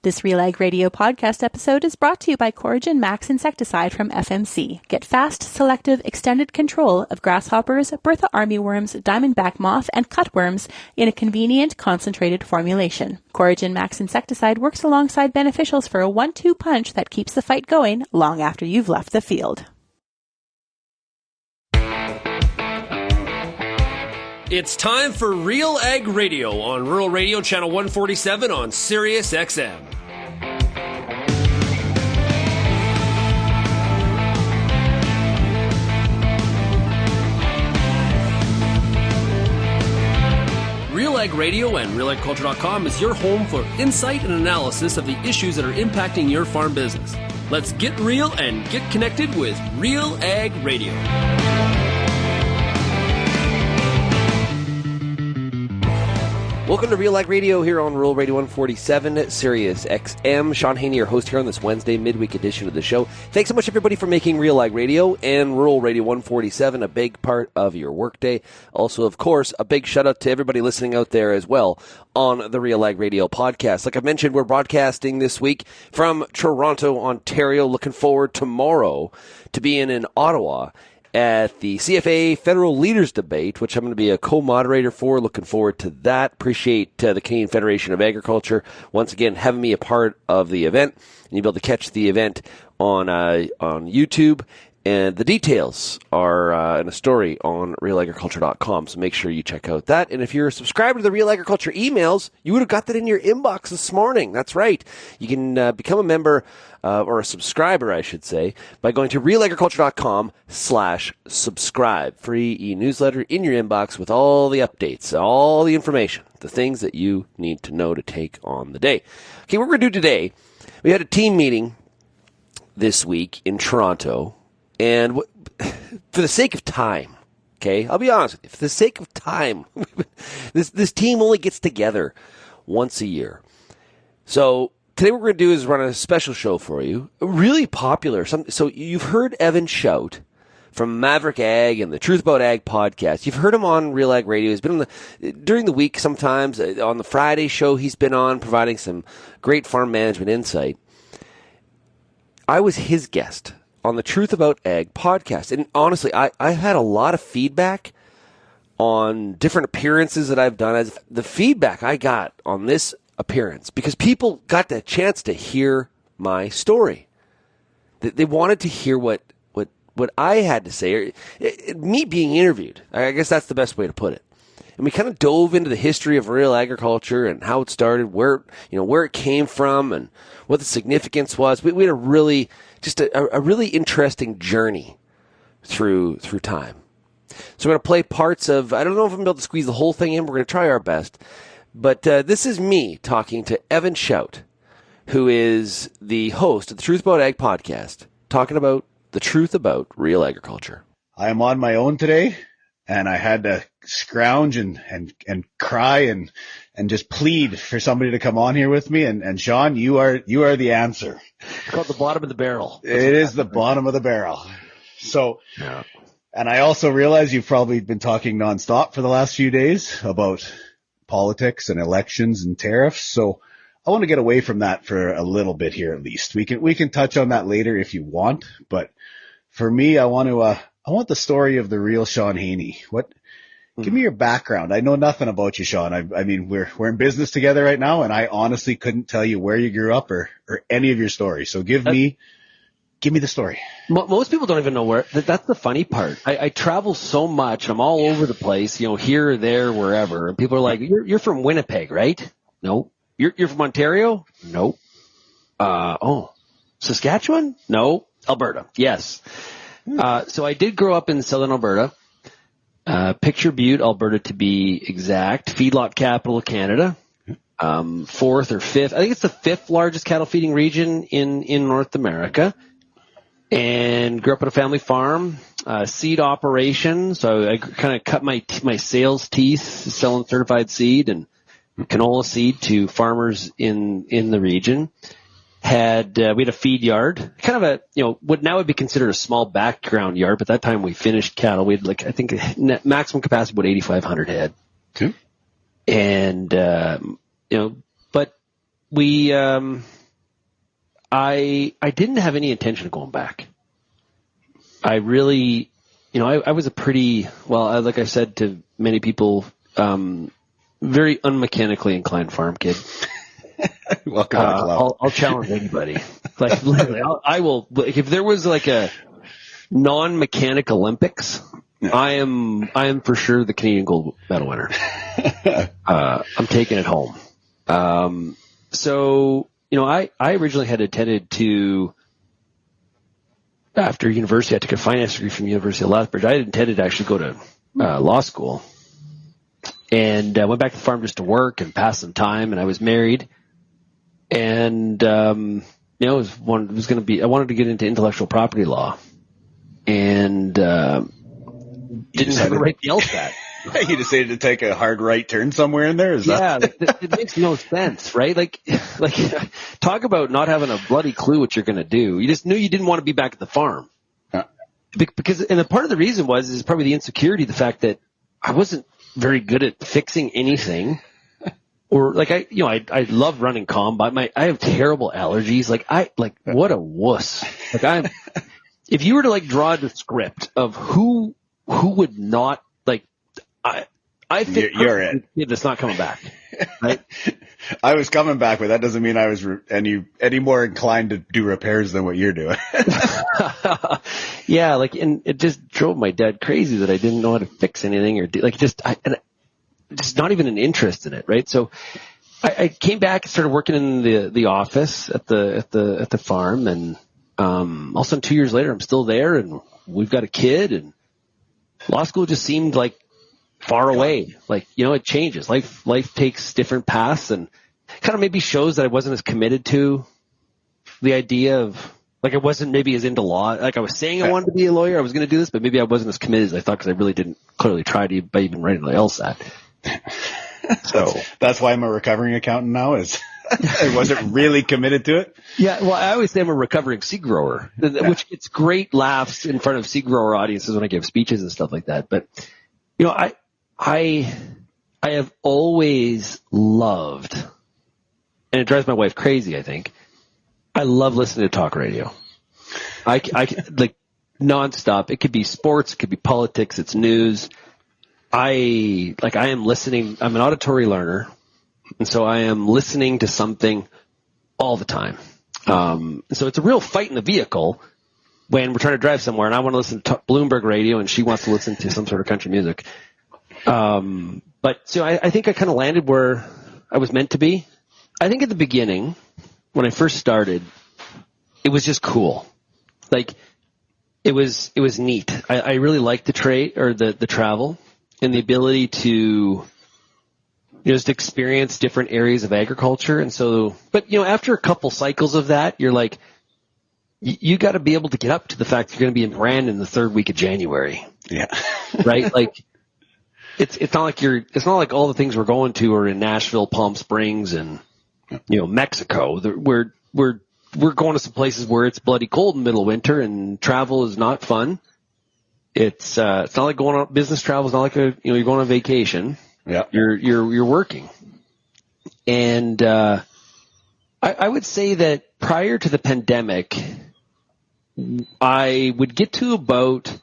This RealAg Radio podcast episode is brought to you by Coragen Max Insecticide from FMC. Get fast, selective, extended control of grasshoppers, Bertha armyworms, diamondback moth, and cutworms in a convenient, concentrated formulation. Coragen Max Insecticide works alongside beneficials for a 1-2 punch that keeps the fight going long after you've left the field. It's time for RealAg Radio on Rural Radio Channel 147 on Sirius XM. RealAg Radio and RealAgriculture.com is your home for insight and analysis of the issues that are impacting your farm business. Let's get real and get connected with RealAg Radio. Welcome to RealAg Radio here on Rural Radio 147, Sirius XM. Shaun, Haney, your host here on this Wednesday midweek edition of the show. Thanks so much, everybody, for making RealAg Radio and Rural Radio 147 a big part of your workday. Also, of course, a big shout-out to everybody listening out there as well on the RealAg Radio podcast. Like I mentioned, we're broadcasting this week from Toronto, Ontario. Looking forward tomorrow to being in Ottawa at the CFA Federal Leaders Debate, which I'm going to be a co-moderator for. Looking forward to that. Appreciate the Canadian Federation of Agriculture once again having me a part of the event. And you'll be able to catch the event on YouTube. And the details are in a story on RealAgriculture.com, so make sure you check out that. And if you're a subscriber to the Real Agriculture emails, you would have got that in your inbox this morning. That's right. You can become a member, or a subscriber, I should say, by going to RealAgriculture.com/subscribe. Free e-newsletter in your inbox with all the updates, all the information, the things that you need to know to take on the day. Okay, what we're going to do today, we had a team meeting this week in Toronto. And for the sake of time, okay, I'll be honest with you, for the sake of time, this team only gets together once a year. So today what we're going to do is run a special show for you, really popular. So you've heard Evan Shout from Maverick Ag and the Truth About Ag podcast. You've heard him on RealAg Radio. He's been on during the week sometimes. On the Friday show he's been on, providing some great farm management insight. I was his guest on the Truth About Ag podcast. And honestly, I had a lot of feedback on different appearances that I've done. As the feedback I got on this appearance, because people got the chance to hear my story. They wanted to hear what I had to say, or me being interviewed. I guess that's the best way to put it. And we kind of dove into the history of real agriculture and how it started, where it came from, and what the significance was. We had a really interesting journey through time. So we're going to play parts of, I don't know if I'm going to be able to squeeze the whole thing in. We're going to try our best. But this is me talking to Evan Shout, who is the host of the Truth About Ag podcast, talking about the truth about real agriculture. I am on my own today, and I had to scrounge and cry and just plead for somebody to come on here with me. And Shaun, you are the answer. It's called the bottom of the barrel. It is the bottom of the barrel. So, yeah. And I also realize you've probably been talking nonstop for the last few days about politics and elections and tariffs. So I want to get away from that for a little bit here, at least. We can touch on that later if you want. But for me, I want the story of the real Shaun Haney. Give me your background. I know nothing about you, Shaun. I mean, we're in business together right now, and I honestly couldn't tell you where you grew up or any of your story. So give me the story. Most people don't even know where. That's the funny part. I travel so much. I'm all over the place, here, there, wherever. And people are like, "You're from Winnipeg, right?" No. You're from Ontario? No. Saskatchewan? No. Alberta? Yes. So I did grow up in southern Alberta. Picture Butte, Alberta to be exact, feedlot capital of Canada, fourth or fifth. I think it's the fifth largest cattle feeding region in North America, and grew up at a family farm, seed operation. So I kind of cut my sales teeth selling certified seed and canola seed to farmers in the region. We had a feed yard, kind of what now would be considered a small background yard, but at that time we finished cattle. We had I think maximum capacity about 8,500 head. Okay. And, but we, I didn't have any intention of going back. I really, I was a pretty, well, like I said to many people, very unmechanically inclined farm kid. Welcome to the club. I'll challenge anybody. Like literally, I will. If there was like a non-mechanic Olympics, I am for sure the Canadian gold medal winner. I'm taking it home. So I originally had intended to, after university, I took a finance degree from the University of Lethbridge. I had intended to actually go to law school, and went back to the farm just to work and pass some time. And I was married, and I wanted to get into intellectual property law, and didn't have to write the LSAT. You decided to take a hard right turn somewhere in there? It makes no sense, right? Like talk about not having a bloody clue what you're going to do. You just knew you didn't want to be back at the farm. And a part of the reason is probably the insecurity, the fact that I wasn't very good at fixing anything. Or like I love running combine. I have terrible allergies. What a wuss. If you were to draw the script of who would not, I think you're it. That's not coming back. Right? I was coming back, but that doesn't mean I was any more inclined to do repairs than what you're doing. Yeah, and it just drove my dad crazy that I didn't know how to fix anything or just not even an interest in it, right? So I came back and started working in the office at the farm, and all of a sudden 2 years later I'm still there, and we've got a kid, and law school just seemed like far away. It changes. Life takes different paths, and kind of maybe shows that I wasn't as committed to the idea of, I wasn't maybe as into law. I was saying I wanted to be a lawyer, I was going to do this, but maybe I wasn't as committed as I thought, because I really didn't clearly try to by even writing the LSAT. So that's why I'm a recovering accountant now, is I wasn't really committed to it. Yeah, well, I always say I'm a recovering seed grower, which gets great laughs in front of seed grower audiences when I give speeches and stuff like that. But I have always loved, and it drives my wife crazy, I think, I love listening to talk radio. I nonstop. It could be sports, it could be politics, it's news. I am listening. I'm an auditory learner, and so I am listening to something all the time. So it's a real fight in the vehicle when we're trying to drive somewhere, and I want to listen to Bloomberg radio, and she wants to listen to some sort of country music. But so I think I kind of landed where I was meant to be. I think at the beginning, when I first started, it was just cool. It was neat. I really liked the trade or the travel and the ability to just experience different areas of agriculture. And so, but after a couple cycles of that, you're like, you got to be able to get up to the fact that you're going to be in Brandon the third week of January. Yeah. Right? It's not like all the things we're going to are in Nashville, Palm Springs, and Mexico. We're going to some places where it's bloody cold in the middle of winter, and travel is not fun. It's not like going on business travel. It's not like you're going on vacation. Yeah. You're working. And I would say that prior to the pandemic, I would get to about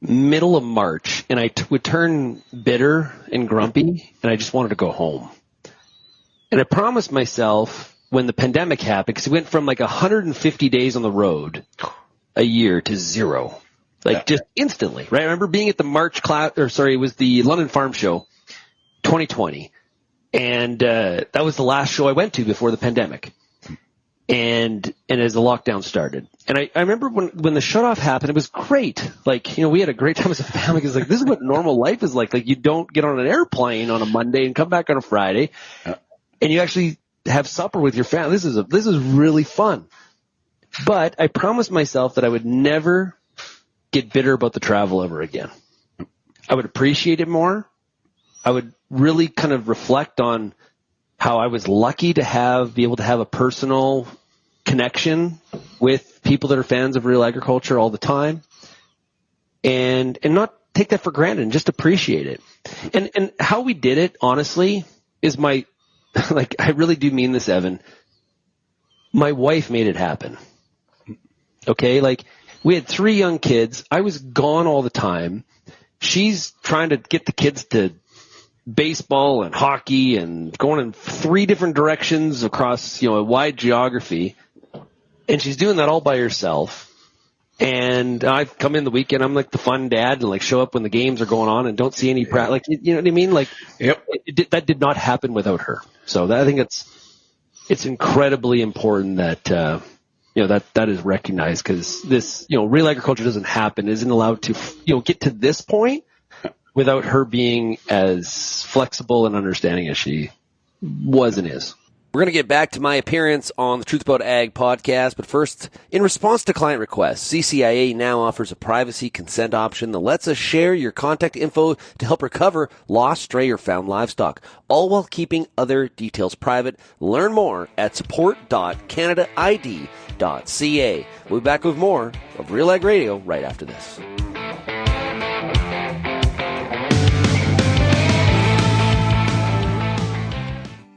middle of March, and I would turn bitter and grumpy, and I just wanted to go home. And I promised myself when the pandemic happened, because it went from 150 days on the road a year to 0, just instantly, right? I remember being at the it was the London Farm Show 2020, and that was the last show I went to before the pandemic. And as the lockdown started. And I remember when the shut off happened, it was great. We had a great time as a family, because this is what normal life is like. You don't get on an airplane on a Monday and come back on a Friday, and you actually have supper with your family. This is really fun. But I promised myself that I would never get bitter about the travel ever again. I would appreciate it more. I would really kind of reflect on how I was lucky to be able to have a personal connection with people that are fans of real agriculture all the time, and not take that for granted and just appreciate it. And how we did it, honestly, is I really do mean this, Evan. my wife made it happen. Okay, like we had 3 young kids. I was gone all the time. She's trying to get the kids to baseball and hockey and going in 3 different directions across, a wide geography. And she's doing that all by herself. And I've come in the weekend, I'm like the fun dad and like show up when the games are going on and don't see any like, you know what I mean? Like, Yep. That did not happen without her. So I think it's incredibly important that, that is recognized, because this, real agriculture doesn't happen, isn't allowed to, get to this point without her being as flexible and understanding as she was and is. We're going to get back to my appearance on the Truth About Ag podcast, but first, in response to client requests, CCIA now offers a privacy consent option that lets us share your contact info to help recover lost, stray, or found livestock, all while keeping other details private. Learn more at support.canadaid.ca. We'll be back with more of RealAg Radio right after this.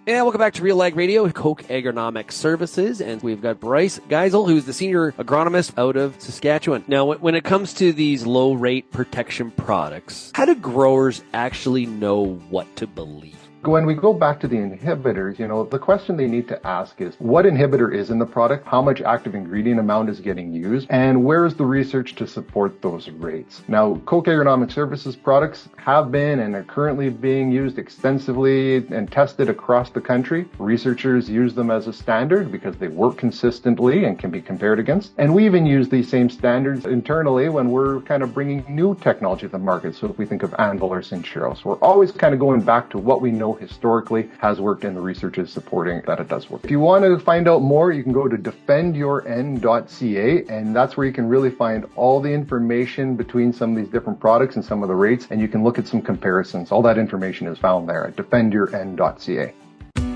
And welcome back to RealAg Radio with Koch Agronomic Services, and we've got Bryce Geisel, who's the senior agronomist out of Saskatchewan. Now, when it comes to these low-rate protection products, how do growers actually know what to believe? When we go back to the inhibitors, the question they need to ask is what inhibitor is in the product, how much active ingredient amount is getting used, and where is the research to support those rates? Now, Koch Agronomic Services products have been and are currently being used extensively and tested across the country. Researchers use them as a standard because they work consistently and can be compared against. And we even use these same standards internally when we're kind of bringing new technology to the market. So if we think of Anvil or Cinchero, so we're always kind of going back to what we know historically has worked, and the research is supporting that it does work. If you want to find out more, you can go to defendyourn.ca, and that's where you can really find all the information between some of these different products and some of the rates, and you can look at some comparisons. All that information is found there at defendyourn.ca.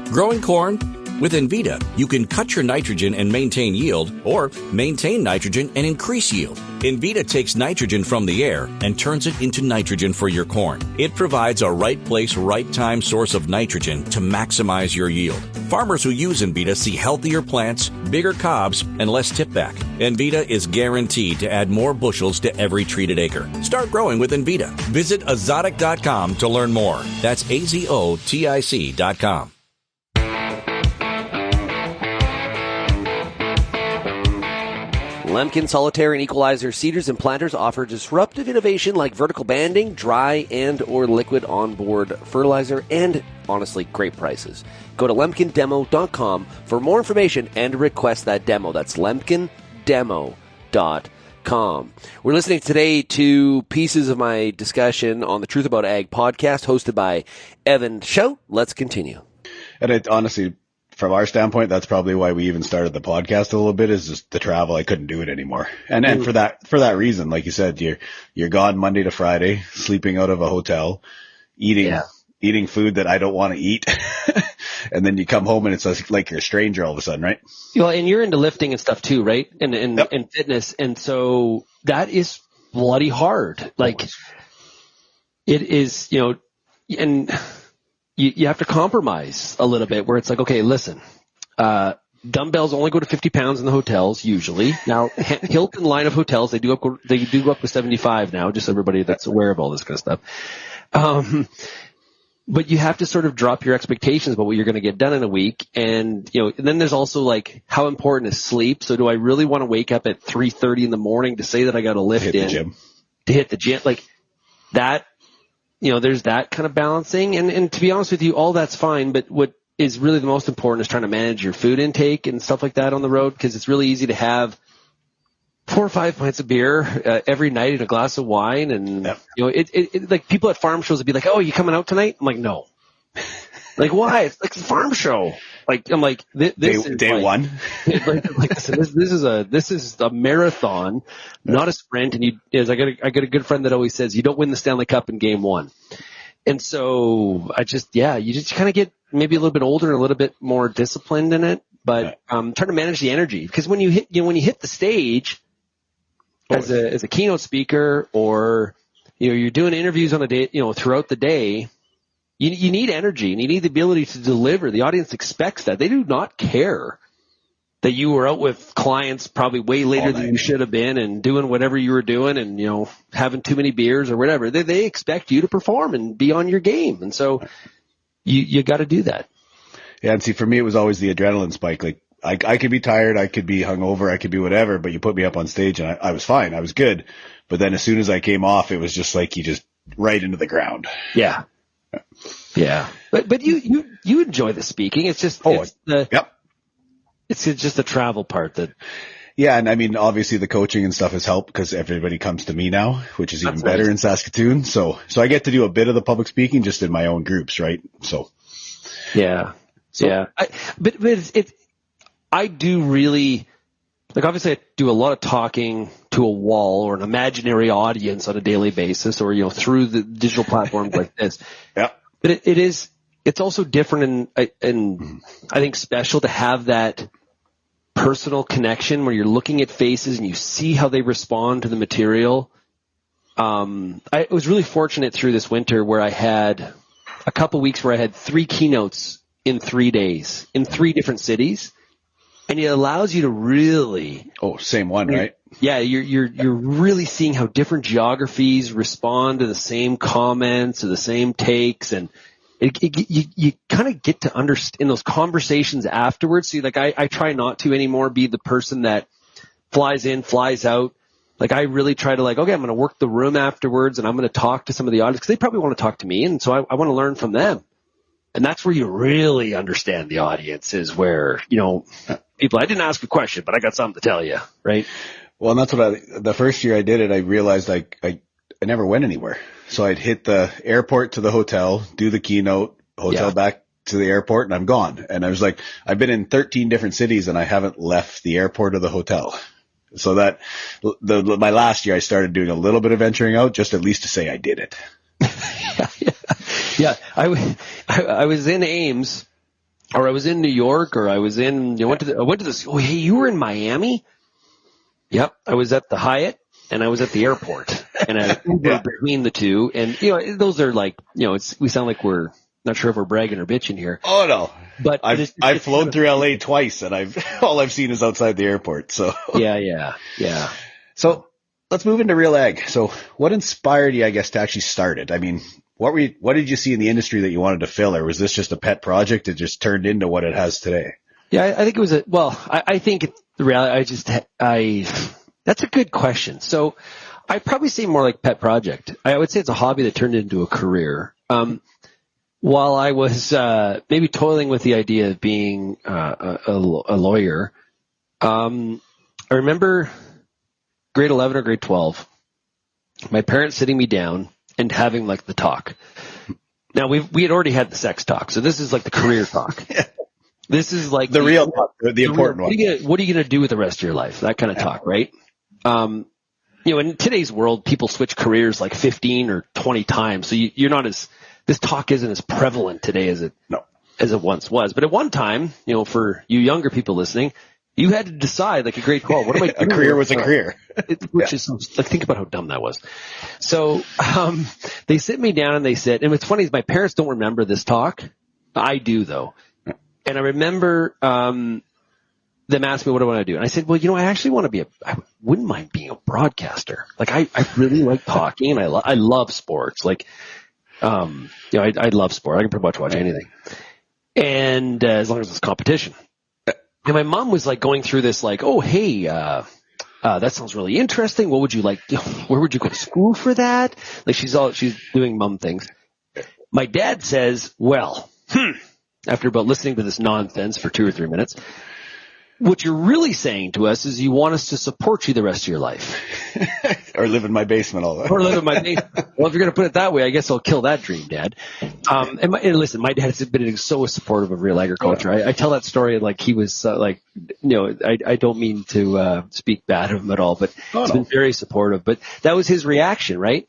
Growing corn? With Envita, you can cut your nitrogen and maintain yield, or maintain nitrogen and increase yield. Envita takes nitrogen from the air and turns it into nitrogen for your corn. It provides a right place, right time source of nitrogen to maximize your yield. Farmers who use Envita see healthier plants, bigger cobs, and less tipback. Envita is guaranteed to add more bushels to every treated acre. Start growing with Envita. Visit azotic.com to learn more. That's azotic.com. Lemkin Solitaire and Equalizer seeders and planters offer disruptive innovation like vertical banding, dry and or liquid onboard fertilizer, and honestly, great prices. Go to lemkindemo.com for more information and request that demo. That's lemkindemo.com. We're listening today to pieces of my discussion on the Truth About Ag podcast hosted by Evan Show. Let's continue. And it honestly, from our standpoint, that's probably why we even started the podcast a little bit, is just the travel. I couldn't do it anymore. And for that reason, like you said, you're gone Monday to Friday, sleeping out of a hotel, eating food that I don't want to eat. And then you come home and it's like you're a stranger all of a sudden, right? Well, and you're into lifting and stuff too, right? And fitness. And so that is bloody hard. Like it is, and you have to compromise a little bit where it's like, okay, listen, dumbbells only go to 50 pounds in the hotels usually. Now, Hilton line of hotels, they do go up to 75 now, just so everybody that's aware of all this kind of stuff. But you have to sort of drop your expectations about what you're going to get done in a week. And, and then there's also like, how important is sleep? So do I really want to wake up at 3:30 in the morning to say that I got to lift to hit the gym? Like that. There's that kind of balancing. And to be honest with you, all that's fine. But what is really the most important is trying to manage your food intake and stuff like that on the road, because it's really easy to have 4 or 5 pints of beer every night and a glass of wine. And, it like people at farm shows would be like, oh, you coming out tonight? I'm like, no. Like, why? It's like a farm show. Like, I'm like, this is day one. Listen, this is a marathon, not a sprint. And I got a good friend that always says you don't win the Stanley Cup in game one. And so you just kind of get maybe a little bit older and a little bit more disciplined in it, but trying to manage the energy, because when you hit the stage as a keynote speaker, or you're doing interviews on a day, throughout the day. You need energy, and you need the ability to deliver. The audience expects that. They do not care that you were out with clients probably way later than you should have been and doing whatever you were doing and, having too many beers or whatever. They expect you to perform and be on your game. And so you got to do that. Yeah. And see, for me, it was always the adrenaline spike. Like I could be tired. I could be hungover. I could be whatever, but you put me up on stage and I was fine. I was good. But then as soon as I came off, it was just like you just right into the ground. Yeah. Yeah. But you enjoy the speaking. It's just, It's just the travel part that. Yeah. And I mean, obviously the coaching and stuff has helped because everybody comes to me now, which is even better in Saskatoon. So I get to do a bit of the public speaking just in my own groups. Right. So. Yeah. I do really, like, obviously I do a lot of talking to a wall or an imaginary audience on a daily basis or, through the digital platforms like this. Yeah. But it's also different and I think special to have that personal connection where you're looking at faces and you see how they respond to the material. I was really fortunate through this winter where I had a couple weeks where I had 3 keynotes in 3 days in 3 different cities. And it allows you to really. Oh, same one, right? Yeah. You're really seeing how different geographies respond to the same comments or the same takes. And you kind of get to understand in those conversations afterwards. See, like I try not to anymore be the person that flies in, flies out. Like I really try to okay, I'm going to work the room afterwards and I'm going to talk to some of the audience because they probably want to talk to me. And so I want to learn from them. And that's where you really understand the audience is where, people, I didn't ask a question, but I got something to tell you. Right. Well, and that's what the first year I did it, I realized I never went anywhere. So I'd hit the airport to the hotel, do the keynote, hotel back to the airport, and I'm gone. And I was like, I've been in 13 different cities and I haven't left the airport or the hotel. So that my last year I started doing a little bit of venturing out just at least to say I did it. Yeah. I was in Ames or I was in New York or I was in, I went to this, oh, hey, you were in Miami? Yep. I was at the Hyatt and I was at the airport and I Ubered between the two. And, those are like, we sound like we're not sure if we're bragging or bitching here. Oh, no. But I've flown through LA twice and all I've seen is outside the airport. So yeah. So let's move into RealAg. So what inspired you, I guess, to actually start it? I mean, what did you see in the industry that you wanted to fill, or was this just a pet project that just turned into what it has today? Yeah, I think it was I think the reality, that's a good question. So I'd probably say more like pet project. I would say it's a hobby that turned into a career. While I was, maybe toiling with the idea of being, a lawyer, I remember grade 11 or grade 12, my parents sitting me down and having like the talk. Now we had already had the sex talk. So this is like the career talk. This is like the real talk, the important one. What are you going to do with the rest of your life? That kind of talk, right? In today's world, people switch careers like 15 or 20 times. So you're not this talk isn't as prevalent today as it once was. But at one time, for you younger people listening, you had to decide, like a grade 12, what am I doing? A career was a career. Which is, like, think about how dumb that was. So, they sit me down and and what's funny is my parents don't remember this talk. I do though. And I remember, them asking me what I want to do. And I said, well, I actually want to I wouldn't mind being a broadcaster. Like, I really like talking and I love sports. Like, I love sport. I can pretty much watch anything. And, as long as it's competition. And my mom was like going through this like, oh, hey, that sounds really interesting. What would you like? Where would you go to school for that? Like she's doing mom things. My dad says, well, after about listening to this nonsense for 2 or 3 minutes, what you're really saying to us is you want us to support you the rest of your life. Or live in my basement all the time. Or live in my basement. Well, if you're going to put it that way, I guess I'll kill that dream, Dad. And listen, my dad has been so supportive of real agriculture. I tell that story like he was I don't mean to speak bad of him at all, but he's been very supportive. But that was his reaction, right?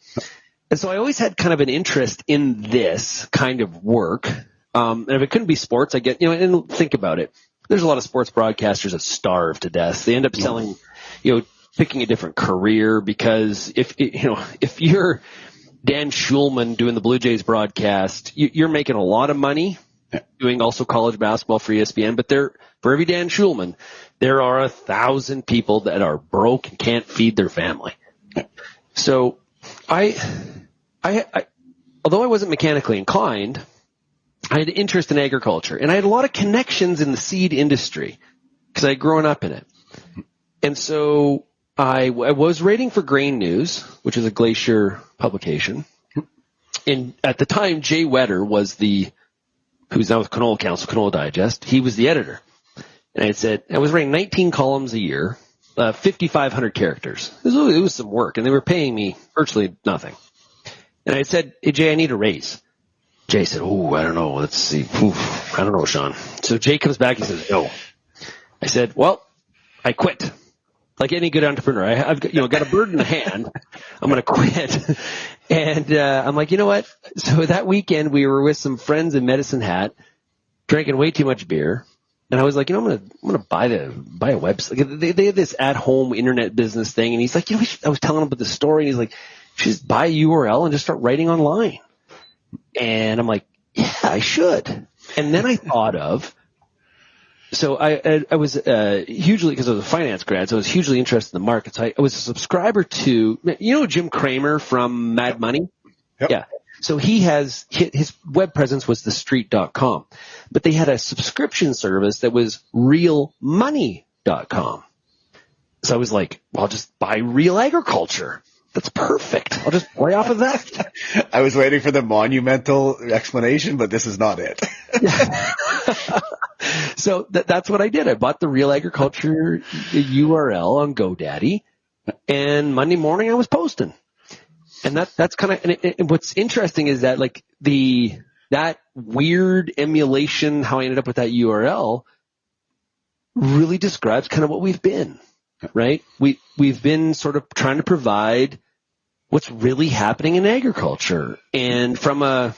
And so I always had kind of an interest in this kind of work. And if it couldn't be sports, I get, and think about it. There's a lot of sports broadcasters that starve to death. They end up selling, picking a different career because if you're Dan Schulman doing the Blue Jays broadcast, you're making a lot of money doing also college basketball for ESPN, but for every Dan Schulman, There are 1,000 people that are broke and can't feed their family. So I although I wasn't mechanically inclined, I had interest in agriculture, and I had a lot of connections in the seed industry because I had grown up in it. And so I was writing for Grain News, which is a Glacier publication. And at the time, Jay Wetter was who's now with Canola Council, Canola Digest. He was the editor. And I said, I was writing 19 columns a year, 5,500 characters. It was some work, and they were paying me virtually nothing. And I said, hey, Jay, I need a raise. Jay said, oh, I don't know. Let's see. I don't know, Shaun. So Jay comes back and says, no. I said, well, I quit. Like any good entrepreneur, I've got a bird in the hand. I'm going to quit. And I'm like, you know what? So that weekend we were with some friends in Medicine Hat, drinking way too much beer. And I was like, I'm going to buy a website. They have this at-home internet business thing. And he's like, I was telling him about the story. And he's like, you should just buy a URL and just start writing online. And I'm like, yeah, I should. And then I thought of, so I was hugely, because I was a finance grad, so I was hugely interested in the market. So I was a subscriber to, Jim Cramer from Mad Money? Yep. Yeah. So his web presence was thestreet.com, but they had a subscription service that was realmoney.com. So I was like, well, I'll just buy RealAgriculture. That's perfect. I'll just play off of that. I was waiting for the monumental explanation, but this is not it. So that's what I did. I bought the RealAgriculture URL on GoDaddy, and Monday morning I was posting. And that's kind of, and what's interesting is that like that weird emulation, how I ended up with that URL really describes kind of what we've been, right? We've been sort of trying to provide what's really happening in agriculture, and from a,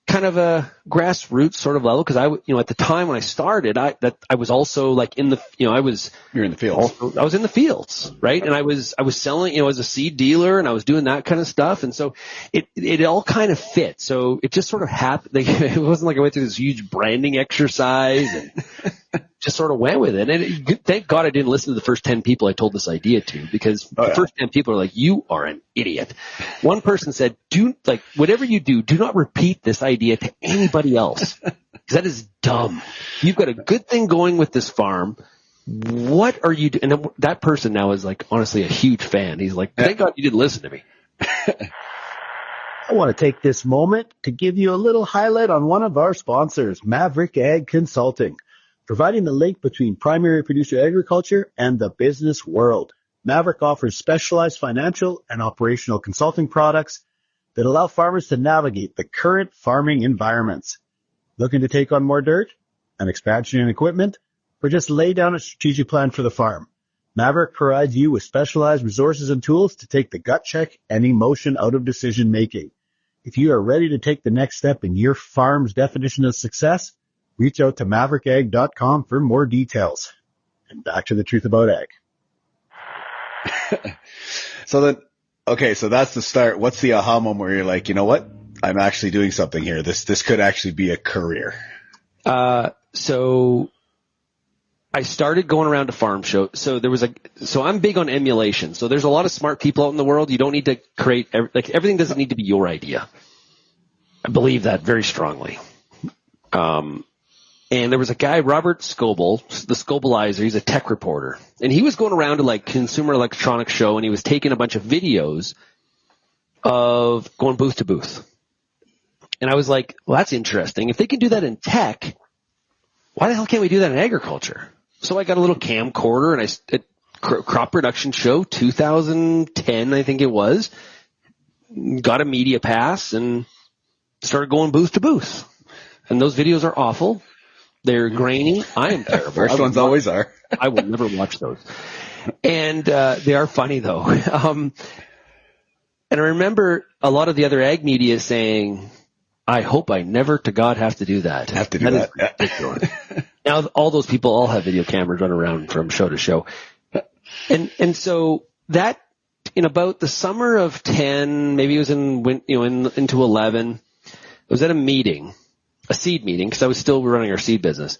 kind of a grassroots sort of level, because at the time when I started, I was also like in the, you're in the fields. I was in the fields, right? And I was selling, as a seed dealer, and I was doing that kind of stuff. And so it all kind of fit. So it just sort of happened. It wasn't like I went through this huge branding exercise and just sort of went with it. And thank God I didn't listen to the first 10 people I told this idea to, because the first 10 people are like, you are an idiot. One person said, whatever you do not repeat this idea to anybody else, because that is dumb. You've got a good thing going with this farm. What are you doing? And that person now is like, honestly, a huge fan. He's like, thank God you didn't listen to me. I want to take this moment to give you a little highlight on one of our sponsors, Maverick Ag Consulting, providing the link between primary producer agriculture and the business world. Maverick offers specialized financial and operational consulting products that allow farmers to navigate the current farming environments. Looking to take on more dirt, an expansion in equipment, or just lay down a strategic plan for the farm? Maverick provides you with specialized resources and tools to take the gut check and emotion out of decision making. If you are ready to take the next step in your farm's definition of success, reach out to maverickag.com for more details. And back to the truth about ag. So that's the start. What's the aha moment where you're like, you know what? I'm actually doing something here. This could actually be a career. So I started going around to farm shows. So I'm big on emulation. So there's a lot of smart people out in the world. You don't need to create, everything doesn't need to be your idea. I believe that very strongly. And there was a guy, Robert Scoble, the Scobleizer. He's a tech reporter. And he was going around to Consumer Electronics Show, and he was taking a bunch of videos of going booth to booth. And I was like, well, that's interesting. If they can do that in tech, why the hell can't we do that in agriculture? So I got a little camcorder, and at Crop Production Show 2010, I think it was, got a media pass and started going booth to booth. And those videos are awful. They're grainy. I am terrible. First ones always are. I will never watch those. And they are funny, though. And I remember a lot of the other ag media saying, I hope I never to God have to do that. Have to do that. Ridiculous. Now, all those people all have video cameras running around from show to show. And so that, in about the summer of 10, maybe it was into 11, I was at a meeting, a seed meeting, because I was still running our seed business.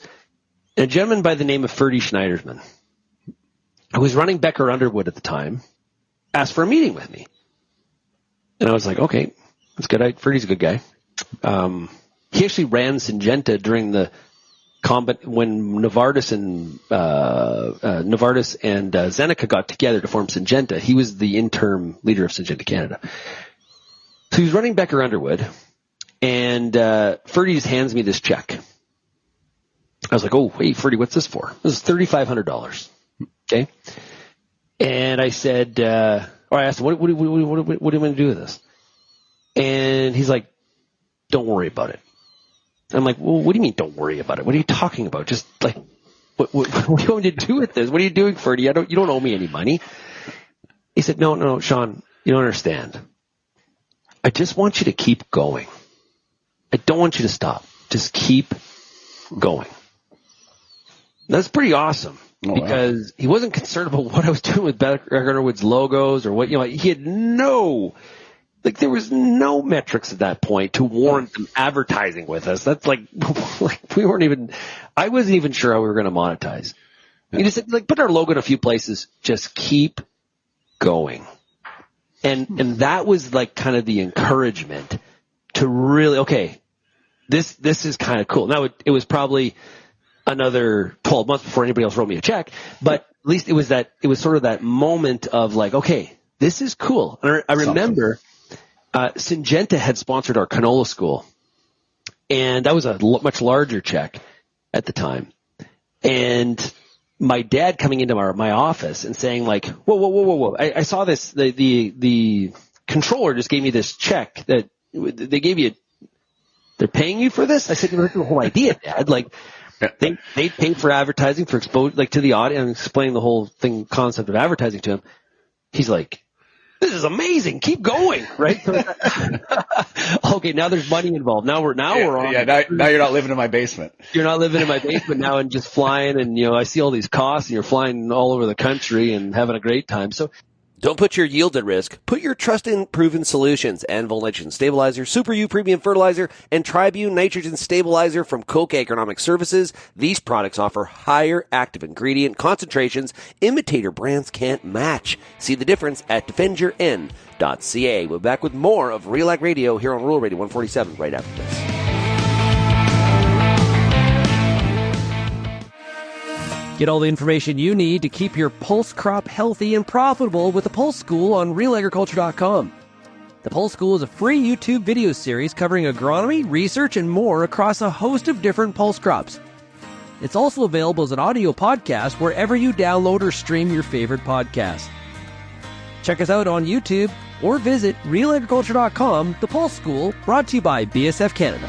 And a gentleman by the name of Ferdy Schneidersman, who was running Becker Underwood at the time, asked for a meeting with me. And I was like, okay, that's good. Ferdy's a good guy. He actually ran Syngenta during the when Novartis and Zeneca got together to form Syngenta. He was the interim leader of Syngenta Canada. So he was running Becker Underwood, and Ferdy just hands me this check. I was like, oh, wait, Ferdy, what's this for? This is $3,500. Okay. And I said, or I asked him, what do you want to do with this? And he's like, don't worry about it. I'm like, well, what do you mean don't worry about it? What are you talking about? Just like, what do you want me to do with this? What are you doing, Ferdy? You don't owe me any money. He said, no, Shaun, you don't understand. I just want you to keep going. I don't want you to stop. Just keep going. That's pretty awesome. Because he wasn't concerned about what I was doing with Becker Underwood's logos or what, he had there was no metrics at that point to warrant them advertising with us. That's like I wasn't even sure how we were going to monetize. He just said, put our logo in a few places, just keep going. And that was kind of the encouragement to really, okay, this is kind of cool. Now it was probably another 12 months before anybody else wrote me a check, but at least it was sort of that moment of okay, this is cool. And I remember Syngenta had sponsored our canola school, and that was a much larger check at the time. And my dad coming into my office and saying whoa. I saw this, the controller just gave me this check that they gave you. They're paying you for this? I said, that's the whole idea, Dad. They paid for advertising for exposure, to the audience, and explaining the whole concept of advertising to him. He's like, this is amazing. Keep going, right? Okay, now there's money involved. Now we're on. Yeah, now you're not living in my basement. You're not living in my basement now and just flying, and I see all these costs, and you're flying all over the country and having a great time. So don't put your yield at risk. Put your trust in proven solutions. Anvil Nitrogen Stabilizer, Super U Premium Fertilizer, and Tribune Nitrogen Stabilizer from Koch Agronomic Services. These products offer higher active ingredient concentrations imitator brands can't match. See the difference at defendyourn.ca. We're back with more of RealAg Radio here on Rural Radio 147 right after this. Get all the information you need to keep your pulse crop healthy and profitable with the Pulse School on RealAgriculture.com. The Pulse School is a free YouTube video series covering agronomy, research, and more across a host of different pulse crops. It's also available as an audio podcast wherever you download or stream your favorite podcast. Check us out on YouTube or visit RealAgriculture.com. The Pulse School, brought to you by BSF Canada.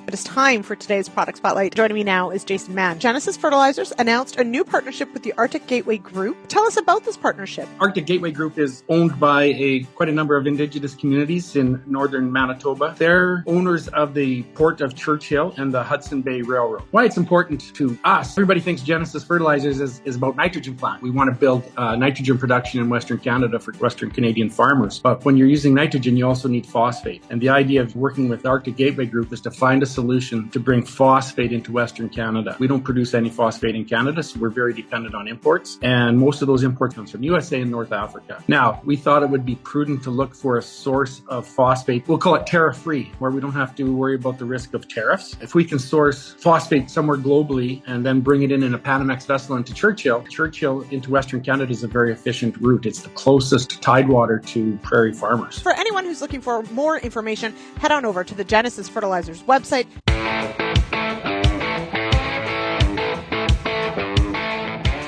It is time for today's Product Spotlight. Joining me now is Jason Mann. Genesis Fertilizers announced a new partnership with the Arctic Gateway Group. Tell us about this partnership. Arctic Gateway Group is owned by quite a number of Indigenous communities in northern Manitoba. They're owners of the Port of Churchill and the Hudson Bay Railroad. Why it's important to us, everybody thinks Genesis Fertilizers is about nitrogen plant. We want to build nitrogen production in Western Canada for Western Canadian farmers. But when you're using nitrogen, you also need phosphate. And the idea of working with the Arctic Gateway Group is to find a solution to bring phosphate into Western Canada. We don't produce any phosphate in Canada, so we're very dependent on imports, and most of those imports come from USA and North Africa. Now, we thought it would be prudent to look for a source of phosphate. We'll call it tariff-free, where we don't have to worry about the risk of tariffs. If we can source phosphate somewhere globally and then bring it in a Panamax vessel into Churchill into Western Canada is a very efficient route. It's the closest tidewater to prairie farmers. For anyone who's looking for more information, head on over to the Genesis Fertilizers website.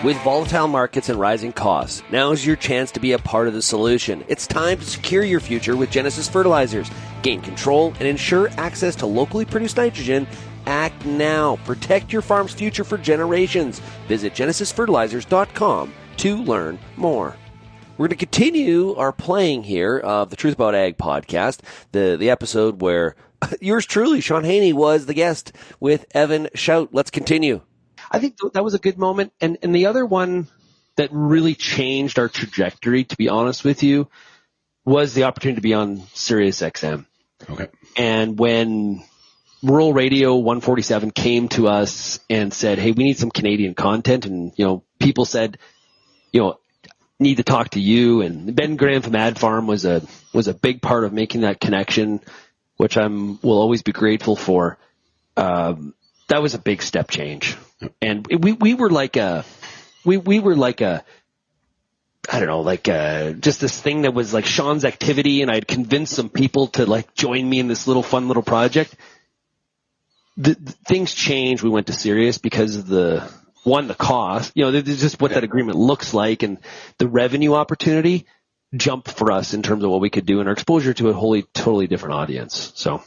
With volatile markets and rising costs, now's your chance to be a part of the solution. It's time to secure your future with Genesis Fertilizers. Gain control and ensure access to locally produced nitrogen. Act now. Protect your farm's future for generations. Visit genesisfertilizers.com to learn more. We're going to continue our playing here of the Truth About Ag podcast, the episode where yours truly, Shaun Haney, was the guest with Evan Shout. Let's continue. I think that was a good moment. And the other one that really changed our trajectory, to be honest with you, was the opportunity to be on Sirius XM. Okay. And when Rural Radio 147 came to us and said, hey, we need some Canadian content. And, people said, need to talk to you. And Ben Graham from Ad Farm was a big part of making that connection, which will always be grateful for. That was a big step change. And we were like I don't know, just this thing that was like Shaun's activity, and I'd convinced some people to like join me in this fun little project. The things changed. We went to Sirius because of the cost, there's just what that agreement looks like, and the revenue opportunity jumped for us in terms of what we could do and our exposure to a totally different audience. So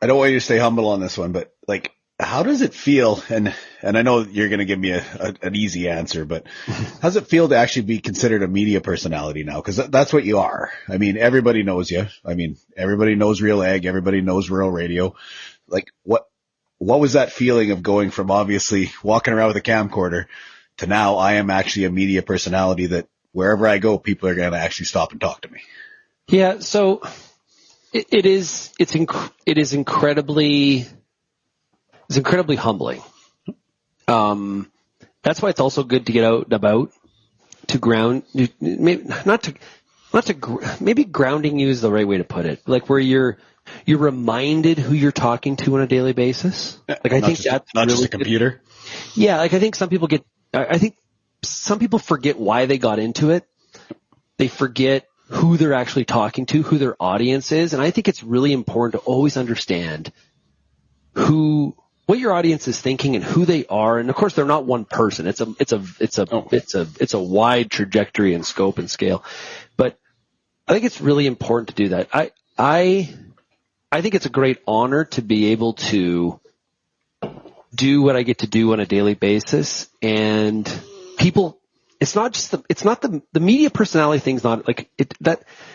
I don't want you to stay humble on this one, but like, how does it feel? And I know you're going to give me an easy answer, but how does it feel to actually be considered a media personality now? Because that's what you are. I mean, everybody knows you. I mean, everybody knows RealAg. Everybody knows Rural Radio. Like, what was that feeling of going from obviously walking around with a camcorder to now I am actually a media personality that wherever I go, people are going to actually stop and talk to me? Yeah. So it is incredibly humbling. That's why it's also good to get out and about, to ground, maybe grounding you is the right way to put it. Like where you're reminded who you're talking to on a daily basis. Like I think that's not really just a computer. Good. Yeah. Like I think some people forget why they got into it. They forget who they're actually talking to, who their audience is. And I think it's really important to always understand what your audience is thinking and who they are. And of course, they're not one person. It's a wide trajectory and scope and scale. But I think it's really important to do that. I think it's a great honor to be able to do what I get to do on a daily basis. And people, it's not the media personality thing's not like it,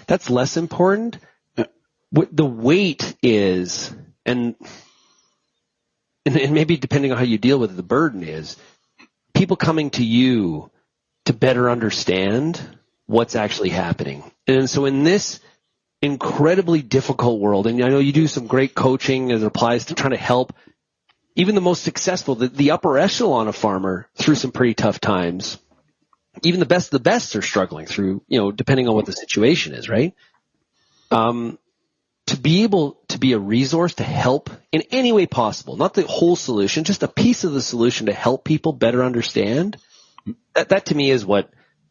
that's less important. What the weight is, and maybe depending on how you deal with it, the burden is people coming to you to better understand what's actually happening. And so in this incredibly difficult world, and I know you do some great coaching as it applies to trying to help even the most successful, the upper echelon of farmer through some pretty tough times. Even the best of the best are struggling through, depending on what the situation is, right? To be able to be a resource to help in any way possible, not the whole solution, just a piece of the solution to help people better understand, that to me is what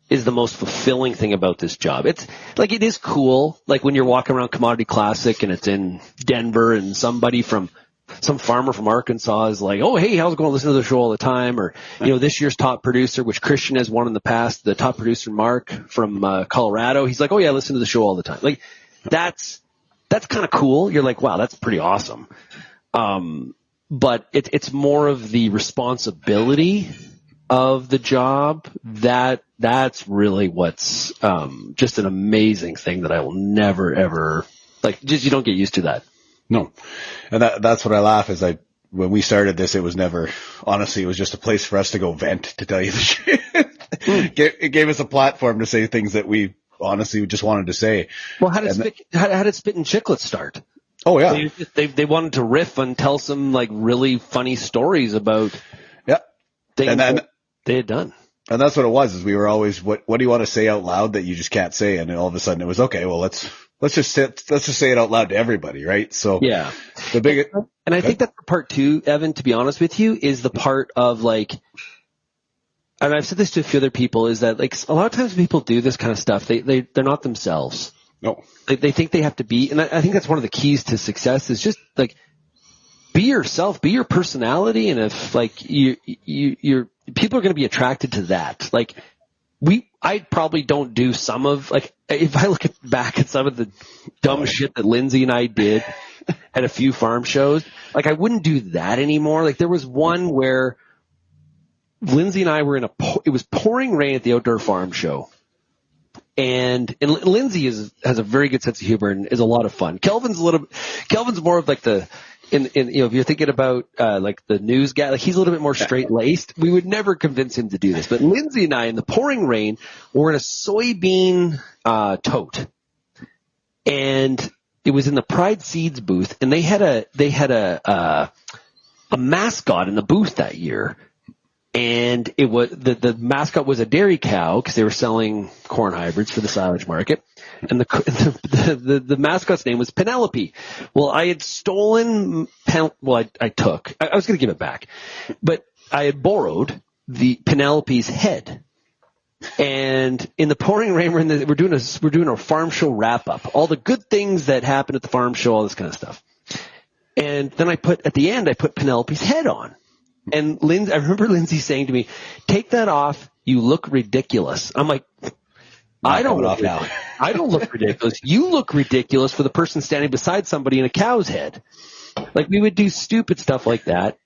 is the most fulfilling thing about this job. It's like, it is cool. Like when you're walking around Commodity Classic and it's in Denver and some farmer from Arkansas is like, oh, hey, how's it going? Listen to the show all the time. Or, this year's top producer, which Christian has won in the past, the top producer, Mark from Colorado. He's like, oh yeah, listen to the show all the time. Like that's kind of cool. You're like, wow, that's pretty awesome. But it's more of the responsibility of the job that's really what's just an amazing thing that I will never ever you don't get used to that. No. And that's what I laugh is when we started this, it was honestly, it was just a place for us to go vent, to tell you the truth. It gave us a platform to say things that we honestly just wanted to say. Well, how did Spit and Chicklets start? Oh yeah. They wanted to riff and tell some really funny stories about things that they had done. And that's what it was, is we were always, what do you want to say out loud that you just can't say? And then all of a sudden it was, okay, well, let's just say it out loud to everybody, right? So yeah, and I think that part two, Evan, to be honest with you, is the part of and I've said this to a few other people, is that a lot of times when people do this kind of stuff, they're not themselves. No, they think they have to be, and I think that's one of the keys to success is just be yourself, be your personality, and if you're people are going to be attracted to that. I probably don't do some of if I look back at some of the dumb shit that Lindsay and I did at a few farm shows, I wouldn't do that anymore. There was one where Lindsay and I were it was pouring rain at the outdoor farm show. And Lindsay has a very good sense of humor and is a lot of fun. Kelvin's more of if you're thinking about the news guy, he's a little bit more straight laced. We would never convince him to do this, but Lindsay and I in the pouring rain were in a soybean tote, and it was in the Pride Seeds booth, and they had a mascot in the booth that year. And it was the mascot was a dairy cow because they were selling corn hybrids for the silage market, and the mascot's name was Penelope. Well, I had stolen I was going to give it back, but I had borrowed the Penelope's head. And in the pouring rain, we're doing a farm show wrap up, all the good things that happened at the farm show, all this kind of stuff. And then at the end I put Penelope's head on. And I remember Lindsay saying to me, "Take that off. You look ridiculous." I'm like, I don't look ridiculous. You look ridiculous for the person standing beside somebody in a cow's head. Like, we would do stupid stuff like that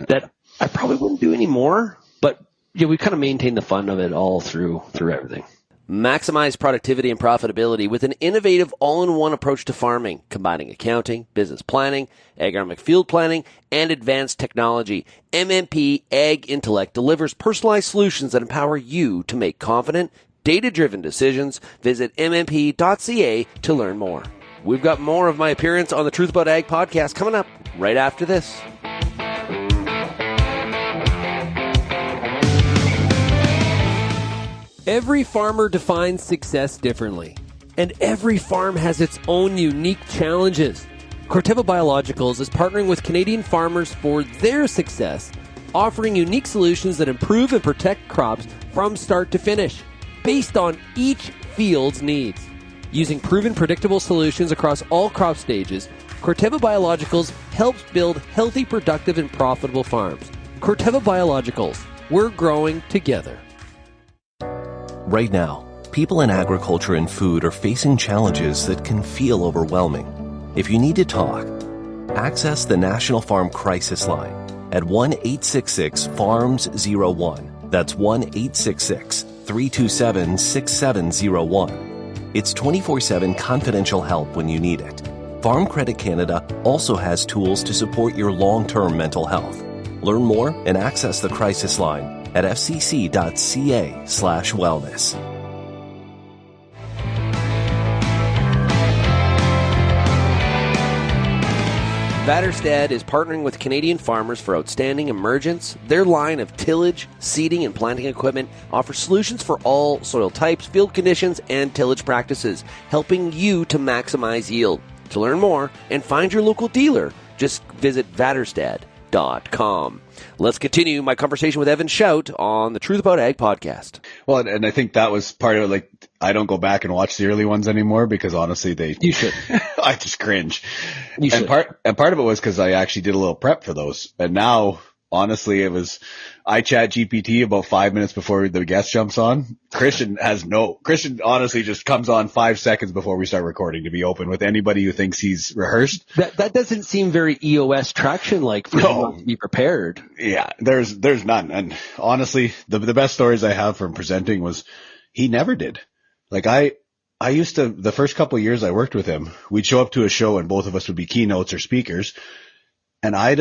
I probably wouldn't do anymore. But yeah, we kind of maintained the fun of it all through everything. Maximize productivity and profitability with an innovative all-in-one approach to farming, combining accounting, business planning, agronomic field planning, and advanced technology. MMP Ag Intellect delivers personalized solutions that empower you to make confident, data-driven decisions. Visit mmp.ca to learn more. We've got more of my appearance on the Truth About Ag podcast coming up right after this. Every farmer defines success differently, and every farm has its own unique challenges. Corteva Biologicals is partnering with Canadian farmers for their success, offering unique solutions that improve and protect crops from start to finish, based on each field's needs. Using proven predictable solutions across all crop stages, Corteva Biologicals helps build healthy, productive, and profitable farms. Corteva Biologicals, we're growing together. Right now, people in agriculture and food are facing challenges that can feel overwhelming. If you need to talk, access the National Farm Crisis Line at 1-866-FARMS-01. That's 1-866-327-6701. It's 24/7 confidential help when you need it. Farm Credit Canada also has tools to support your long-term mental health. Learn more and access the crisis line at fcc.ca/wellness. Vatterstad is partnering with Canadian farmers for outstanding emergence. Their line of tillage, seeding, and planting equipment offers solutions for all soil types, field conditions, and tillage practices, helping you to maximize yield. To learn more and find your local dealer, just visit Vatterstad.com. Let's continue my conversation with Evan Shout on the Truth About Ag podcast. Well, and I think that was part of it. Like, I don't go back and watch the early ones anymore because honestly, you should. I just cringe. You should. And part of it was because I actually did a little prep for those. And now, honestly, I chat GPT about 5 minutes before the guest jumps on. Christian honestly just comes on 5 seconds before we start recording, to be open with anybody who thinks he's rehearsed. That doesn't seem very EOS traction like for him to be prepared. Yeah, there's none. And honestly, the best stories I have from presenting was he never did. Like I used to, the first couple of years I worked with him, we'd show up to a show and both of us would be keynotes or speakers. And I'd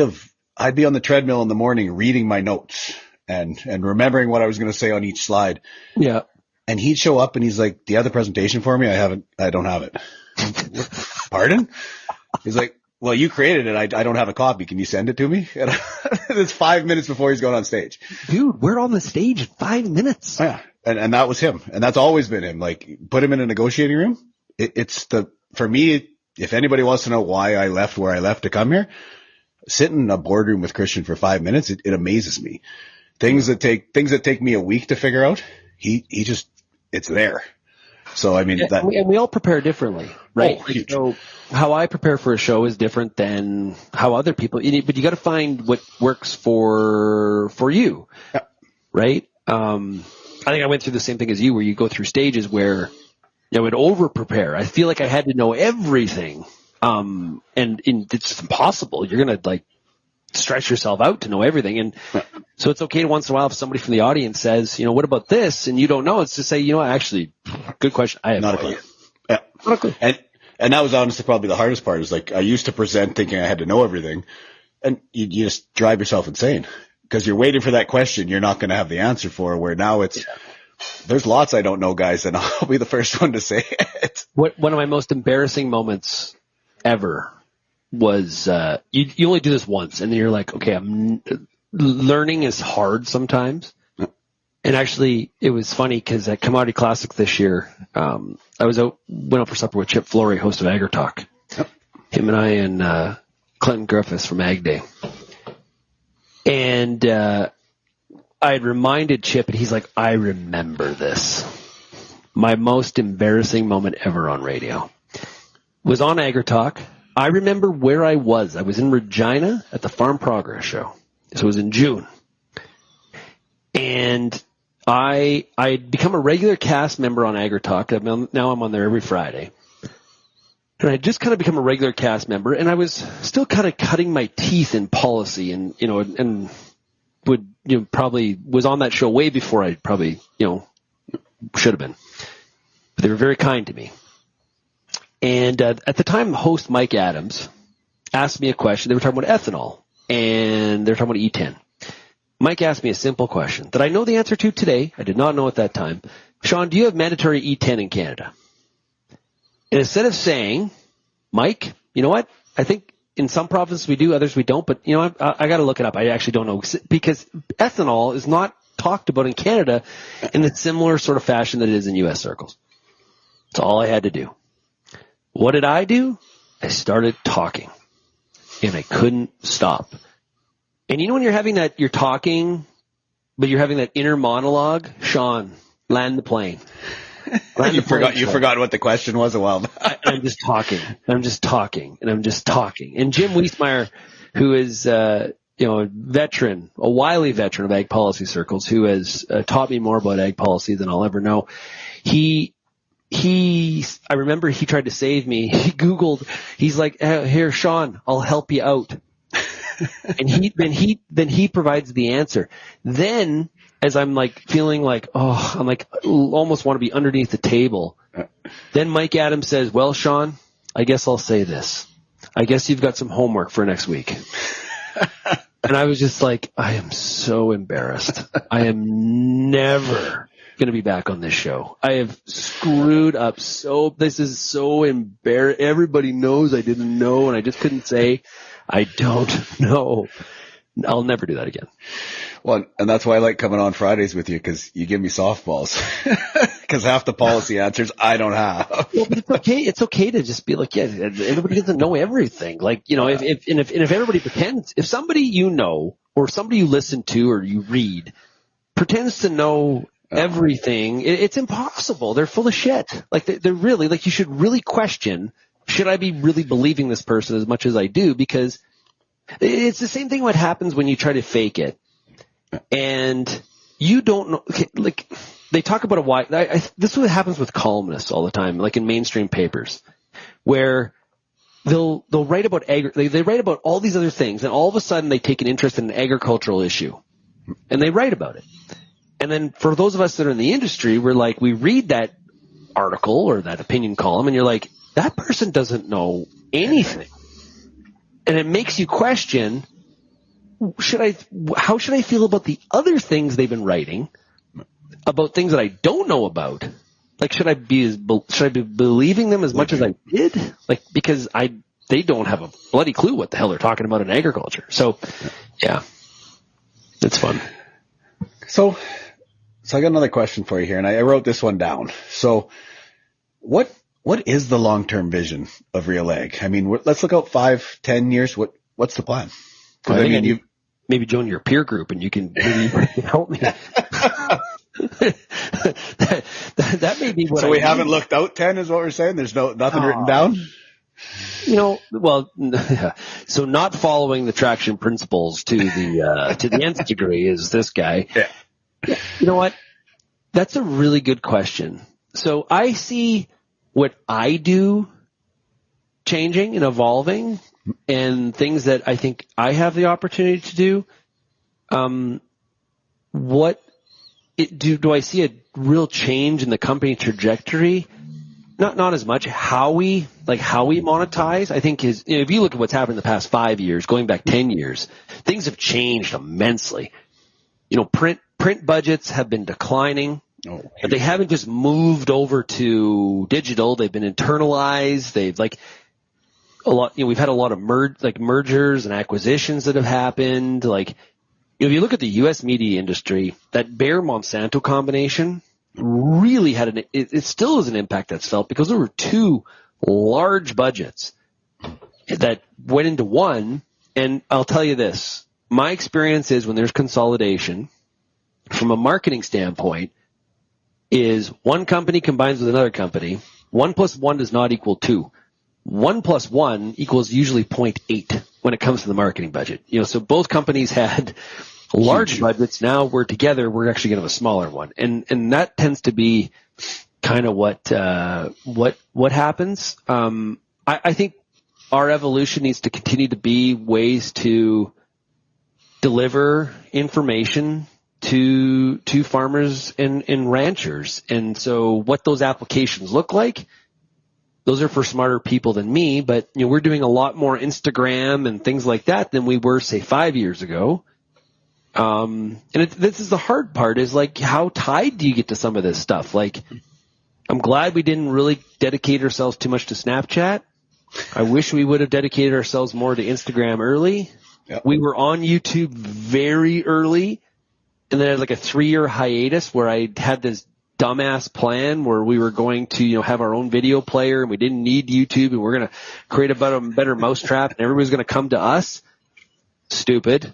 be on the treadmill in the morning reading my notes and remembering what I was going to say on each slide. Yeah. And he'd show up and he's like, "Do you have the presentation for me?" I don't have it. Pardon? He's like, "Well, you created it. I don't have a copy. Can you send it to me?" And it's 5 minutes before he's going on stage. Dude, we're on the stage in 5 minutes. Yeah. And that was him. And that's always been him. Like, put him in a negotiating room. For me, if anybody wants to know why I left where I left to come here, sit in a boardroom with Christian for 5 minutes. It amazes me. Things that take me a week to figure out, it's there. So, I mean, and we all prepare differently, right? Oh, huge. So how I prepare for a show is different than how other people, but you got to find what works for you, yeah. Right? I think I went through the same thing as you, where you go through stages where I would over prepare. I feel like I had to know everything. And it's impossible. You're going to stretch yourself out to know everything. And so it's okay once in a while if somebody from the audience says, what about this? And you don't know, it's to say, actually, good question. I have not a clue. Yeah. Not a clue. And that was honestly probably the hardest part is I used to present thinking I had to know everything, and you just drive yourself insane because you're waiting for that question you're not going to have the answer for, where now there's lots I don't know, guys, and I'll be the first one to say it. One of my most embarrassing moments ever was, you only do this once, and then you're like, okay, learning is hard sometimes. And actually, it was funny because at Commodity Classic this year, I went out for supper with Chip Flory, host of Agri Talk. Him and I and Clinton Griffiths from Ag Day. And I had reminded Chip, and he's like, I remember this. My most embarrassing moment ever on radio was on Agri Talk. I remember where I was. I was in Regina at the Farm Progress Show. So it was in June. And I had become a regular cast member on Agri Talk. Now I'm on there every Friday. And I just kind of become a regular cast member, and I was still kind of cutting my teeth in policy, and probably was on that show way before I probably should have been. But they were very kind to me. And at the time, host Mike Adams asked me a question. They were talking about ethanol, and they were talking about E10. Mike asked me a simple question that I know the answer to today. I did not know at that time. Shaun, do you have mandatory E10 in Canada? And instead of saying, Mike, you know what? I think in some provinces we do, others we don't. But, I got to look it up. I actually don't know, because ethanol is not talked about in Canada in the similar sort of fashion that it is in U.S. circles. That's all I had to do. What did I do? I started talking, and I couldn't stop. And when you're talking, but you're having that inner monologue, Shaun, land the plane. You forgot what the question was a while back. I'm just talking. And Jim Wiesmeyer, who is, a veteran, a wily veteran of ag policy circles, who has taught me more about ag policy than I'll ever know. I remember he tried to save me. He Googled, he's like, here, Shaun, I'll help you out. And then he provides the answer. Then, as I'm like feeling like, I'm like, almost want to be underneath the table. Then Mike Adams says, well, Shaun, I guess I'll say this. I guess you've got some homework for next week. And I was just like, I am so embarrassed. I am never going to be back on this show. I have screwed up this is so embarrassing. Everybody knows I didn't know, and I just couldn't say, I don't know. I'll never do that again. Well, and that's why I like coming on Fridays with you, because you give me softballs. Because half the policy answers I don't have. Well, but it's okay. It's okay to just be like, yeah, everybody doesn't know everything. Like, if everybody pretends, if somebody or somebody you listen to or you read pretends to know everything, it's impossible. They're full of shit. Like, they're really, like, you should really question, should I be really believing this person as much as I do? Because it's the same thing what happens when you try to fake it. And you don't know, like, they talk about this is what happens with columnists all the time, like in mainstream papers, where they'll write about they write about all these other things, and all of a sudden they take an interest in an agricultural issue, and they write about it. And then for those of us that are in the industry, we're like, we read that article or that opinion column, and you're like, that person doesn't know anything. And it makes you question, how should I feel about the other things they've been writing about things that I don't know about? Like, should I be believing them as much as I did? Like, because they don't have a bloody clue what the hell they're talking about in agriculture. So, yeah, it's fun. So I got another question for you here, and I wrote this one down. So what is the long-term vision of RealAg? I mean, let's look out 5-10 years. What's the plan? I think you maybe join your peer group, and you can maybe help me. that may be what. So we haven't looked out 10, is what we're saying. There's nothing written down. So not following the traction principles to the nth degree is this guy. Yeah. You know what? That's a really good question. So I see what I do changing and evolving, and things that I think I have the opportunity to do. Do I see a real change in the company trajectory? Not as much. How we monetize, I think if you look at what's happened in the past 5 years, going back 10 years, things have changed immensely. Print budgets have been declining, but they haven't just moved over to digital. They've been internalized. we've had a lot of mergers and acquisitions that have happened. Like, if you look at the U.S. media industry, that Bayer Monsanto combination really had it still is an impact that's felt, because there were two large budgets that went into one. And I'll tell you this, my experience is when there's consolidation from a marketing standpoint is one company combines with another company. 1 + 1 does not equal 2. 1 + 1 equals usually 0.8 when it comes to the marketing budget. So both companies had large budgets. Now we're together, we're actually going to have a smaller one. And that tends to be kind of what happens. I think our evolution needs to continue to be ways to deliver information to farmers and ranchers. And so what those applications look like, those are for smarter people than me, but we're doing a lot more Instagram and things like that than we were, say, 5 years ago. This is the hard part, is like, how tied do you get to some of this stuff? Like, I'm glad we didn't really dedicate ourselves too much to Snapchat. I wish we would have dedicated ourselves more to Instagram early. Yep. We were on YouTube very early, and then I had like a 3-year hiatus where I had this dumbass plan where we were going to, have our own video player, and we didn't need YouTube, and we're going to create a better mousetrap, and everybody's going to come to us. Stupid.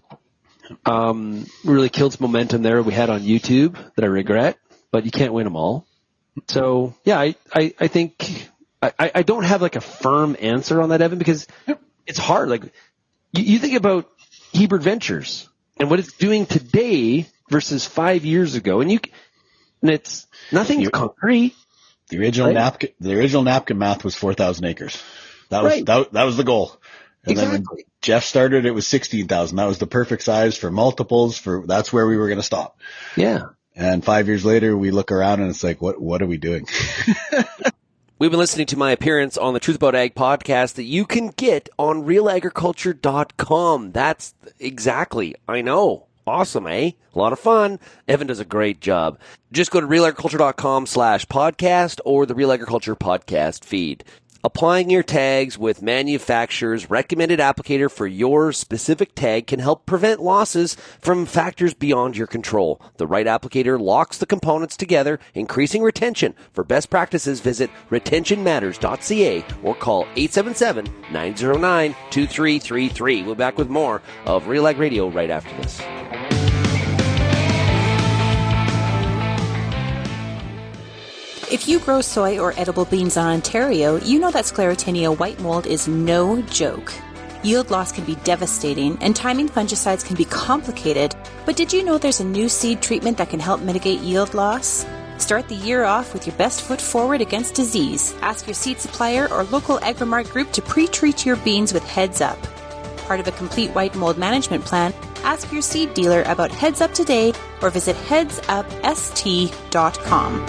Really killed some momentum there we had on YouTube that I regret, but you can't win them all. So yeah, I think I don't have like a firm answer on that, Evan, because it's hard. Like, you think about Hebert Ventures and what it's doing today versus 5 years ago, and it's nothing's concrete. The original napkin math was 4,000 acres. That was the goal. And exactly. Then when Jeff started, it was 16,000. That was the perfect size for multiples. That's where we were going to stop. Yeah. And 5 years later, we look around and it's like, what are we doing? We've been listening to my appearance on the Truth About Ag podcast that you can get on RealAgriculture.com. That's exactly, I know. Awesome, eh? A lot of fun. Evan does a great job. Just go to RealAgriculture.com/podcast or the Real Agriculture podcast feed. Applying your tags with manufacturer's recommended applicator for your specific tag can help prevent losses from factors beyond your control. The right applicator locks the components together, increasing retention. For best practices, visit retentionmatters.ca or call 877-909-2333. We'll be back with more of RealAg Radio right after this. If you grow soy or edible beans in Ontario, you know that Sclerotinia white mold is no joke. Yield loss can be devastating, and timing fungicides can be complicated, but did you know there's a new seed treatment that can help mitigate yield loss? Start the year off with your best foot forward against disease. Ask your seed supplier or local Agrimart group to pre-treat your beans with Heads Up. Part of a complete white mold management plan, ask your seed dealer about Heads Up today or visit headsupst.com.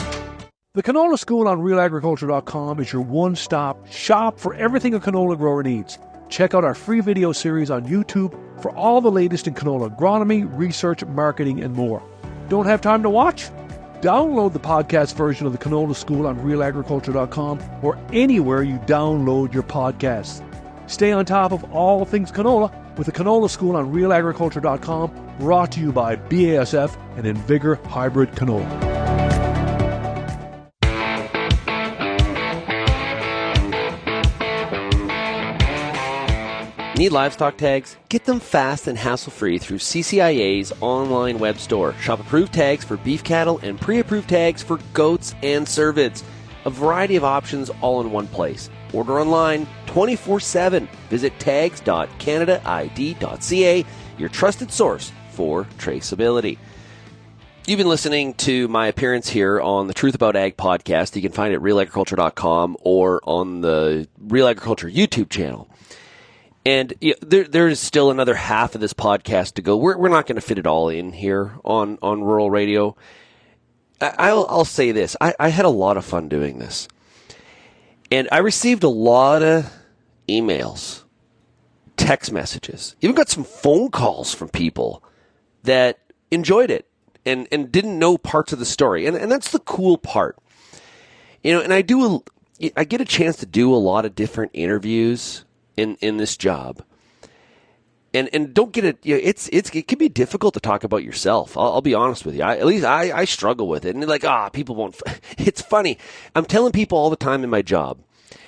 The Canola School on RealAgriculture.com is your one-stop shop for everything a canola grower needs. Check out our free video series on YouTube for all the latest in canola agronomy, research, marketing, and more. Don't have time to watch? Download the podcast version of the Canola School on RealAgriculture.com or anywhere you download your podcasts. Stay on top of all things canola with the Canola School on RealAgriculture.com, brought to you by BASF and Invigor Hybrid Canola. Need livestock tags? Get them fast and hassle-free through CCIA's online web store. Shop approved tags for beef cattle and pre-approved tags for goats and cervids. A variety of options all in one place. Order online 24/7. Visit tags.canadaid.ca, your trusted source for traceability. You've been listening to my appearance here on the Truth About Ag podcast. You can find it at realagriculture.com or on the Real Agriculture YouTube channel. And there is still another half of this podcast to go. We're not going to fit it all in here on Rural Radio. I'll say this. I had a lot of fun doing this. And I received a lot of emails, text messages, even got some phone calls from people that enjoyed it and didn't know parts of the story. And that's the cool part. And I get a chance to do a lot of different interviews in this job. And don't get it. It can be difficult to talk about yourself. I'll be honest with you. At least I struggle with it. And like, people won't. It's funny. I'm telling people all the time in my job.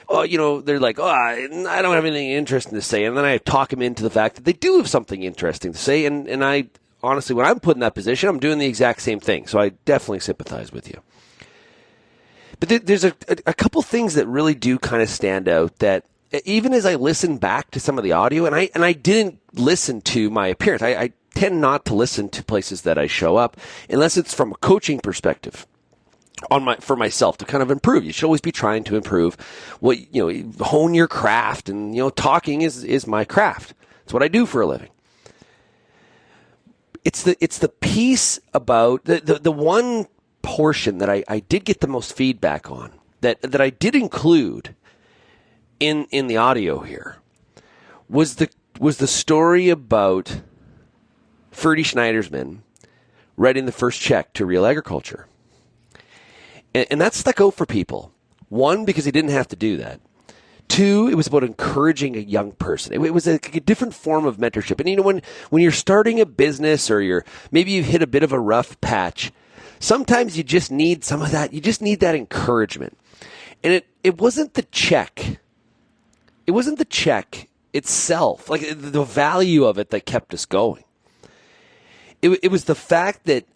They're like, I don't have anything interesting to say. And then I talk them into the fact that they do have something interesting to say. And I honestly, when I'm put in that position, I'm doing the exact same thing. So I definitely sympathize with you. But there's a couple things that really do kind of stand out that, even as I listen back to some of the audio, and I didn't listen to my appearance. I tend not to listen to places that I show up unless it's from a coaching perspective for myself to kind of improve. You should always be trying to improve hone your craft, and talking is my craft. It's what I do for a living. It's the piece about the one portion that I did get the most feedback on that I did include in the audio here was the story about Ferdy Schneidersman writing the first check to RealAgriculture. And that stuck out for people. One, because he didn't have to do that. Two, it was about encouraging a young person. It was a different form of mentorship. And when you're starting a business, or maybe you've hit a bit of a rough patch, sometimes you just need some of that. You just need that encouragement. And it wasn't the check. It wasn't the check itself, like the value of it, that kept us going. It was the fact that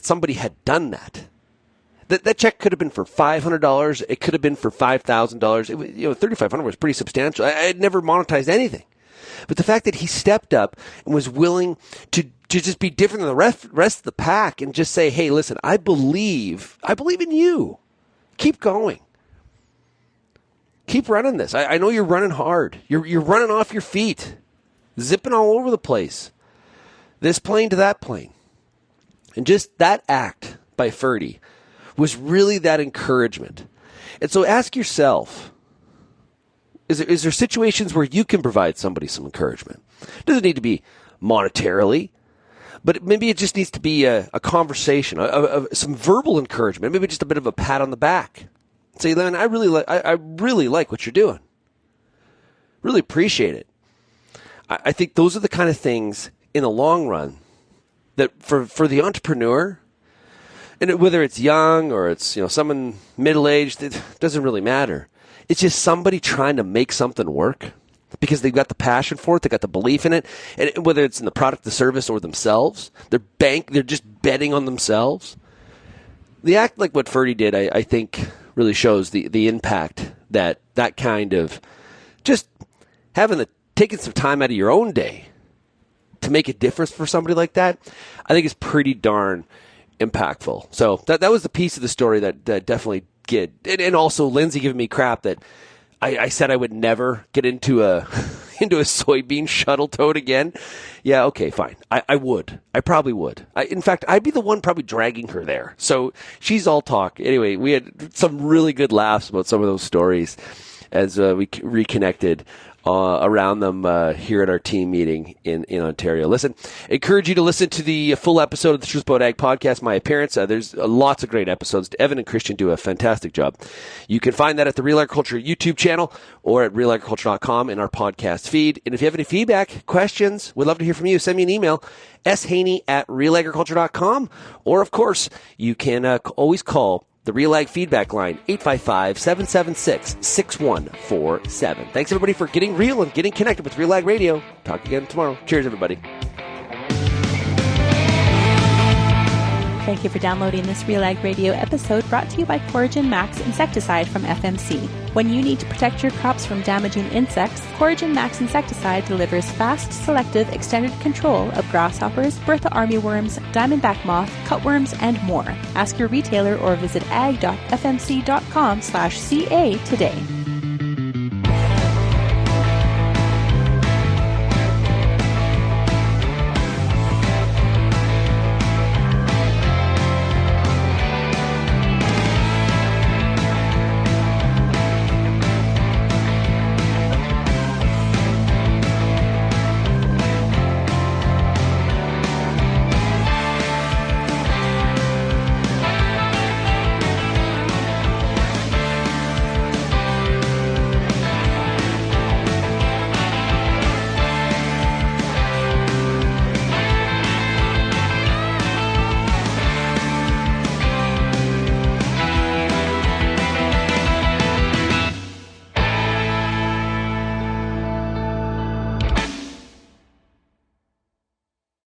somebody had done that. That check could have been for $500. It could have been for $5,000. $3,500 was pretty substantial. I had never monetized anything, but the fact that he stepped up and was willing to just be different than the rest of the pack and just say, "Hey, listen, I believe in you. Keep going. Keep running this. I know you're running hard. You're running off your feet, zipping all over the place, this plane to that plane." And just that act by Ferdy was really that encouragement. And so ask yourself, is there situations where you can provide somebody some encouragement? It doesn't need to be monetarily, but maybe it just needs to be a conversation, some verbal encouragement, maybe just a bit of a pat on the back. Say, "Len, I really like what you're doing. Really appreciate it." I think those are the kind of things in the long run that for the entrepreneur, and whether it's young or it's someone middle-aged, it doesn't really matter. It's just somebody trying to make something work because they've got the passion for it, they've got the belief in it, and whether it's in the product, the service, or themselves, they're just betting on themselves. The act like what Ferdy did, I think, really shows the impact that kind of just taking some time out of your own day to make a difference for somebody like that, I think is pretty darn impactful. So that was the piece of the story that definitely did. And also Lindsay giving me crap that I said I would never get into a soybean shuttle tote again. Yeah, okay, fine. I would. I probably would. In fact, I'd be the one probably dragging her there. So she's all talk. Anyway, we had some really good laughs about some of those stories as we reconnected around them here at our team meeting in Ontario. Listen, encourage you to listen to the full episode of the Truth About Ag podcast, My Appearance. There's lots of great episodes. Evan and Christian do a fantastic job. You can find that at the Real Agriculture YouTube channel or at realagriculture.com in our podcast feed. And if you have any feedback, questions, we'd love to hear from you. Send me an email, shaney@realagriculture.com. Or, of course, you can always call the RealAg feedback line, 855-776-6147. Thanks, everybody, for getting real and getting connected with RealAg Radio. Talk again tomorrow. Cheers, everybody. Thank you for downloading this RealAg Radio episode brought to you by Coragen Max Insecticide from FMC. When you need to protect your crops from damaging insects, Coragen Max Insecticide delivers fast, selective, extended control of grasshoppers, Bertha armyworms, diamondback moth, cutworms, and more. Ask your retailer or visit ag.fmc.com/ca today.